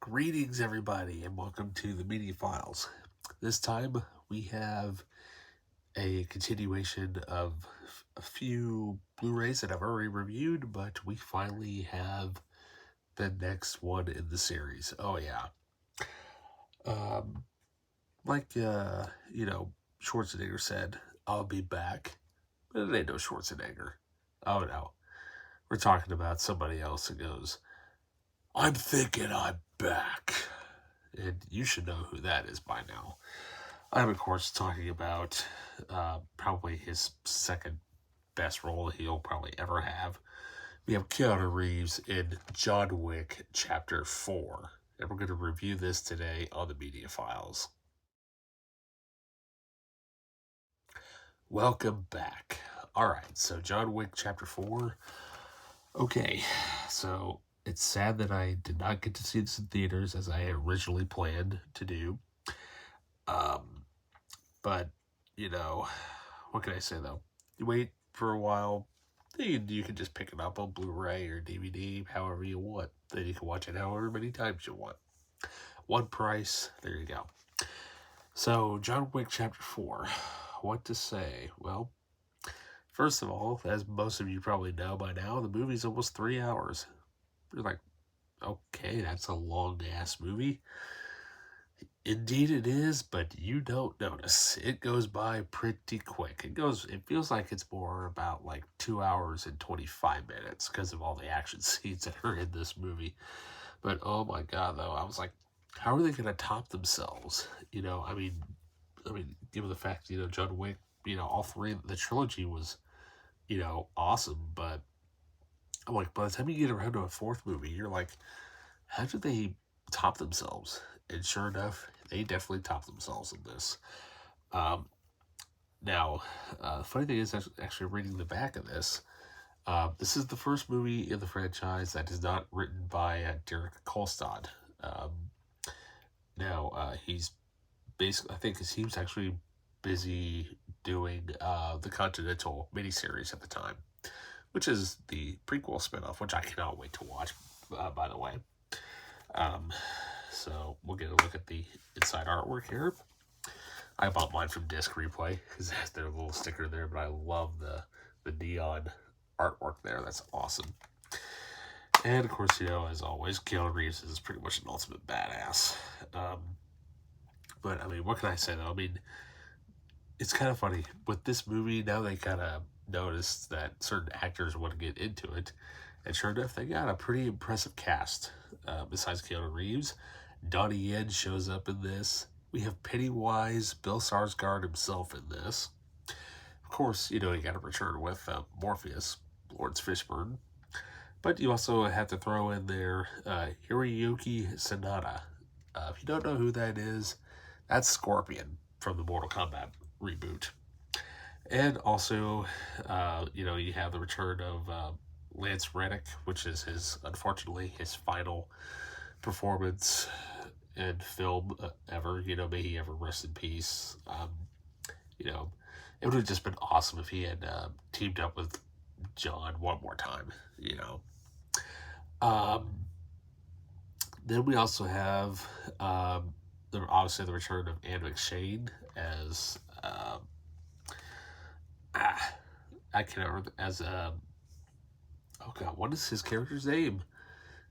Greetings, everybody, and welcome to the Media Files. This time we have a continuation of a few Blu-rays that I've already reviewed, but we finally have the next one in the series. Oh yeah, um, Schwarzenegger said, "I'll be back," but it ain't no Schwarzenegger. Oh no, we're talking about somebody else that goes, "I'm thinking I'm back," and you should know who that is by now. I'm, of course, talking about probably his second best role he'll probably ever have. We have Keanu Reeves in John Wick Chapter 4. And we're going to review this today on the Media Files. Welcome back. Alright, so John Wick Chapter 4. Okay, so it's sad that I did not get to see this in theaters as I originally planned to do. But, what can I say though? You wait for a while, you can just pick it up on Blu-ray or DVD, however you want. Then you can watch it however many times you want. One price, there you go. So, John Wick Chapter 4. What to say? Well, first of all, as most of you probably know by now, the movie's almost 3 hours. You're like, okay, that's a long-ass movie. Indeed it is, but you don't notice. It goes by pretty quick. It feels like it's more about like 2 hours and 25 minutes because of all the action scenes that are in this movie. But oh my god, though, I was like, how are they going to top themselves? Given the fact, John Wick, all three, the trilogy was, awesome, but I'm like, by the time you get around to a fourth movie, you're like, how did they top themselves? And sure enough, they definitely top themselves in this. Um, the funny thing is, actually reading the back of this, this is the first movie in the franchise that is not written by Derek Kolstad. He's basically, I think he's actually busy doing the Continental miniseries at the time, which is the prequel spinoff, which I cannot wait to watch, by the way. So we'll get a look at the inside artwork here. I bought mine from Disc Replay because it has their little sticker there, but I love the neon artwork there. That's awesome. And of course, as always, Keanu Reeves is pretty much an ultimate badass. But what can I say though? It's kind of funny with this movie. Now they kind of noticed that certain actors want to get into it, and sure enough, they got a pretty impressive cast. Besides Keanu Reeves, Donnie Yen shows up in this. We have Pennywise, Bill Skarsgård himself in this. Of course, you got to return with Morpheus, Lawrence Fishburne. But you also have to throw in there Hiroyuki Sanada. If you don't know who that is, that's Scorpion from the Mortal Kombat reboot. And also, you have the return of Lance Reddick, which is unfortunately his final performance in film ever. May he ever rest in peace. It would have just been awesome if he had teamed up with John one more time. Then we also have obviously the return of Anne McShane as I can't remember oh god, what is his character's name?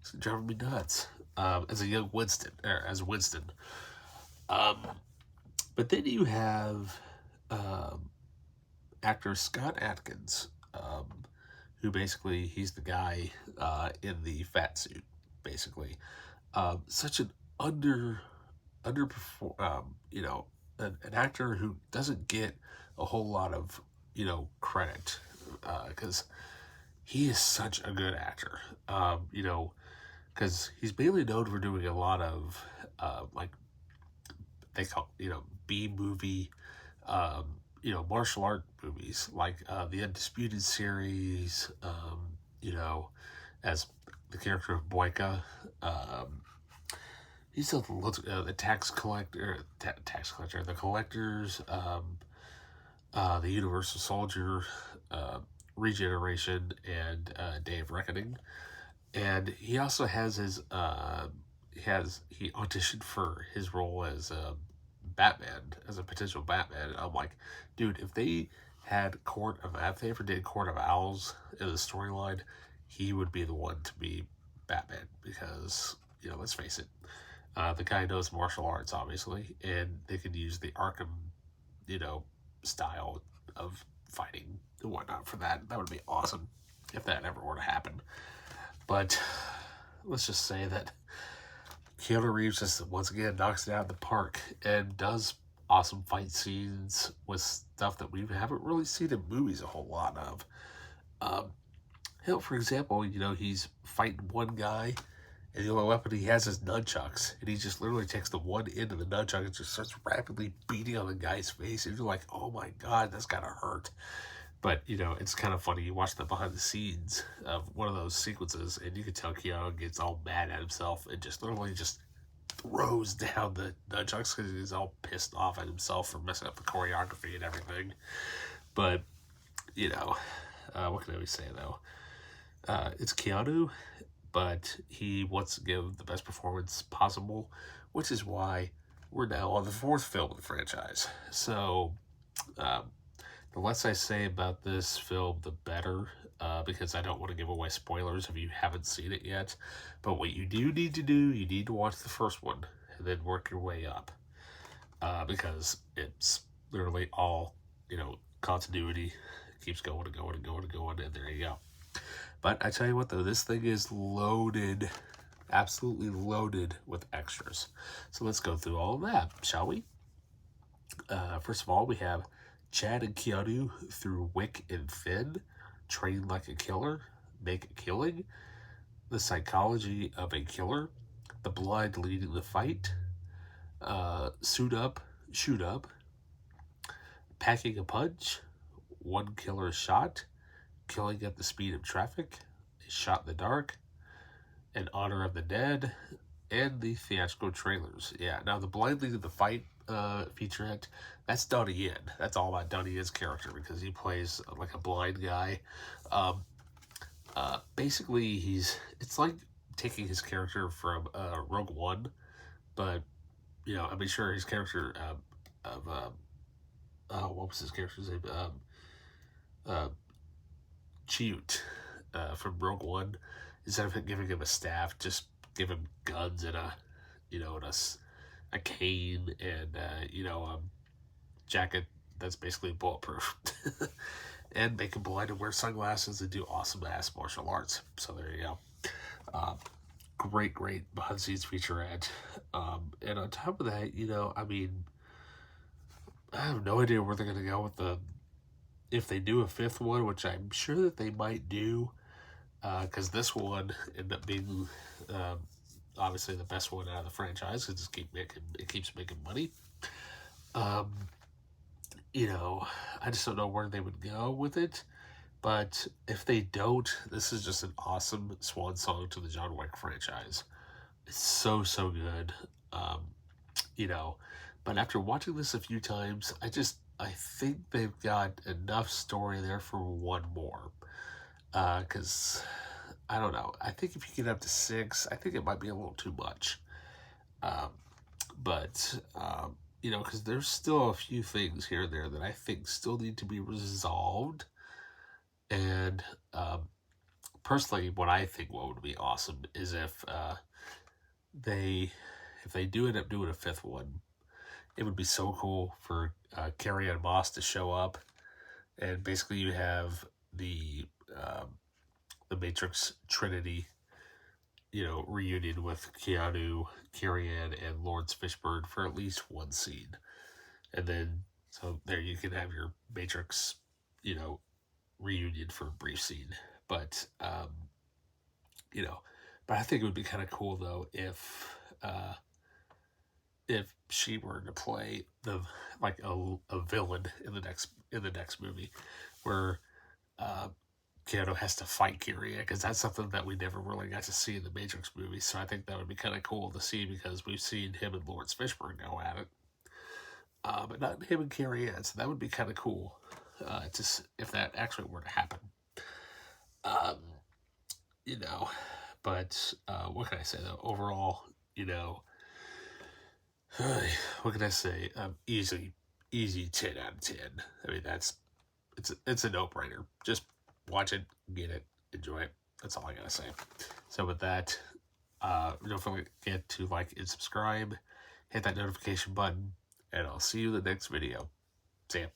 It's driving me nuts. As a young Winston, or as Winston. But then you have actor Scott Adkins, who basically he's the guy in the fat suit, basically. Such an underperform, an actor who doesn't get a whole lot of credit because he is such a good actor. Because he's mainly known for doing a lot of like they call B movie, martial art movies like the Undisputed series. As the character of Boyka. He's the tax collector, the collectors, the Universal Soldier, Regeneration, and Day of Reckoning. And he also has he auditioned for his role as Batman, as a potential Batman, and I'm like, dude, if they if they ever did Court of Owls in the storyline, he would be the one to be Batman because, let's face it, the guy knows martial arts, obviously, and they could use the Arkham, you know, style of fighting and whatnot for that. That would be awesome if that ever were to happen. But let's just say that Keanu Reeves just once again knocks it out of the park and does awesome fight scenes with stuff that we haven't really seen in movies a whole lot of. Um, for example, he's fighting one guy, and the only weapon he has is nunchucks, and he just literally takes the one end of the nunchuck and just starts rapidly beating on the guy's face, and you're like, oh my god, that's gotta hurt. But, it's kind of funny. You watch the behind the scenes of one of those sequences, and you can tell Keanu gets all mad at himself and just literally just throws down the nunchucks because he's all pissed off at himself for messing up the choreography and everything. But, what can I say, though? It's Keanu, but he wants to give the best performance possible, which is why we're now on the 4th film of the franchise. So, the less I say about this film, the better, because I don't want to give away spoilers if you haven't seen it yet. But what you do need to do, you need to watch the first one and then work your way up, because it's literally all, continuity. It keeps going and going and going and going, and there you go. But I tell you what, though, this thing is loaded, absolutely loaded with extras. So let's go through all of that, shall we? First of all, we have Chad and Keanu through Wick and Finn, Train Like a Killer, Make a Killing, The Psychology of a Killer, The Blind Leading the Fight, Suit Up, Shoot Up, Packing a Punch, One Killer Shot, Killing at the Speed of Traffic, A Shot in the Dark, In Honor of the Dead, and the theatrical trailers. Yeah, now the Blind Leading the Fight featurette, that's Donnie Yen. That's all about Donnie Yen's character because he plays like a blind guy. Basically, it's like taking his character from Rogue One, but sure, his character what was his character's name? Chute from Rogue One. Instead of giving him a staff, just give him guns and a cane and jacket that's basically bulletproof, and make him blind and wear sunglasses and do awesome ass martial arts. So there you go. Great behind the scenes featurette. And on top of that, I have no idea where they're gonna go with if they do a 5th one, which I'm sure that they might do, because this one ended up being obviously the best one out of the franchise because it keeps making money. I just don't know where they would go with it. But if they don't, this is just an awesome swan song to the John Wick franchise. It's so good. But after watching this a few times, I think they've got enough story there for one more. Because I don't know. I think if you get up to 6, I think it might be a little too much. But because there's still a few things here and there that I think still need to be resolved. And personally, what I think what would be awesome is if they do end up doing a 5th one, it would be so cool for Carrie-Anne Moss to show up, and basically you have the Matrix Trinity, reunion with Keanu, Carrie-Anne, and Lawrence Fishburne for at least one scene. And then, so there you can have your Matrix, reunion for a brief scene. But, but I think it would be kind of cool, though, if she were to play a villain in the next movie, where Keanu has to fight Kyria, because that's something that we never really got to see in the Matrix movie. So I think that would be kind of cool to see, because we've seen him and Lawrence Fishburne go at it, but not him and Kyria. So that would be kind of cool, if that actually were to happen. But what can I say, though? Overall, you know, what can I say? Easy 10 out of 10. I mean, it's a no-brainer. Just watch it, get it, enjoy it. That's all I gotta say. So with that, don't forget to like and subscribe, hit that notification button, and I'll see you in the next video. See ya.